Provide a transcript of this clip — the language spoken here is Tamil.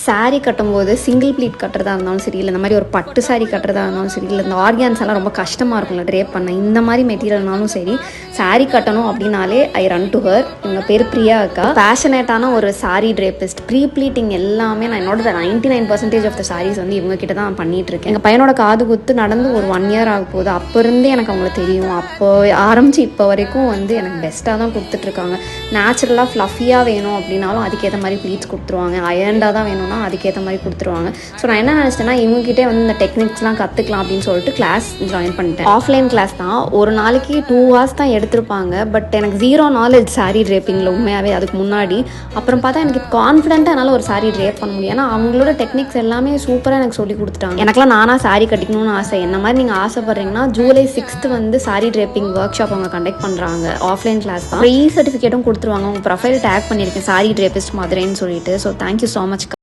சாரீ கட்டும்போது சிங்கிள் ப்ளீட் கட்டுறதா இருந்தாலும் சரி, இல்லை இந்த மாதிரி ஒரு பட்டு சாரீ கட்டுறதா இருந்தாலும் சரி, இல்லை இந்த ஆர்கான்ஸ் எல்லாம் ரொம்ப கஷ்டமாக இருக்கும்ல ட்ரேப் பண்ண, இந்த மாதிரி மெட்டீரியல்னாலும் சரி, சாரீ கட்டணும் அப்படின்னாலே ஐ ரன் டு ஹர். இவங்க பேர் பிரியா அக்கா. பேஷனேட்டான ஒரு சாரீ ட்ரேப்பிஸ்ட். ப்ரீ ப்ளீட்டிங் எல்லாமே நான் என்னோட 99% ஆஃப் த சாரீஸ் வந்து இவங்க கிட்ட தான் பண்ணிட்டு இருக்கேன். எங்கள் பையனோட காது குத்து நடந்து ஒரு 1 இயர் ஆக போகுது. அப்போ இருந்தே எனக்கு அவங்கள தெரியும். அப்போ ஆரம்பிச்சு இப்போ வரைக்கும் வந்து எனக்கு பெஸ்ட்டாக தான் கொடுத்துட்ருக்காங்க. நேச்சுரலாக ஃப்ளஃபியாக வேணும் அப்படின்னாலும் அதுக்கேற்ற மாதிரி ப்ளீட்ஸ் கொடுத்துருவாங்க. அயர்ண்டாக தான் வேணும்னா அதுக்கேற்ற மாதிரி கொடுத்துருவாங்க. ஸோ நான் என்ன நினச்சிட்டேன்னா, இவங்ககிட்டே வந்து இந்த டெக்னிக்ஸ்லாம் கற்றுக்கலாம் அப்படின்னு சொல்லிட்டு கிளாஸ் ஜாயின் பண்ணிட்டேன். ஆஃப்லைன் கிளாஸ் தான். ஒரு நாளைக்கு 2 hours தான் எடுத்திருப்பாங்க. பட் எனக்கு 0 knowledge சாரீ ட்ரேப்பிங்கில் உண்மையாகவே. அதுக்கு முன்னாடி அப்புறம் பார்த்தா எனக்கு கான்ஃபிடென்ட்டாக என்னால் ஒரு சாரீ ட்ரேப் பண்ண முடியும். ஏன்னா அவங்களோட டெக்னிக்ஸ் எல்லாமே சூப்பராக எனக்கு சொல்லி கொடுத்துட்டாங்க. எனக்குலாம் நானாக சாரீ கட்டிக்கணும்னு ஆசை. என்ன மாதிரி நீங்கள் ஆசைப்படுறீங்கன்னா July 6th வந்து சாரீ ட்ரேப்பிங் ஒர்க் ஷாப் அவங்க கண்டக்ட் பண்ணுறாங்க. ஆஃப்லைன் கிளாஸ் தான். சர்டிஃபிகேட்டும் கொடுத்துருவாங்க. உங்கள் ப்ரொஃபைல் டேக் பண்ணியிருக்கேன், சாரீ ட்ரேப்பிஸ்ட் மதுரைன்னு சொல்லிட்டு. So thank you so much.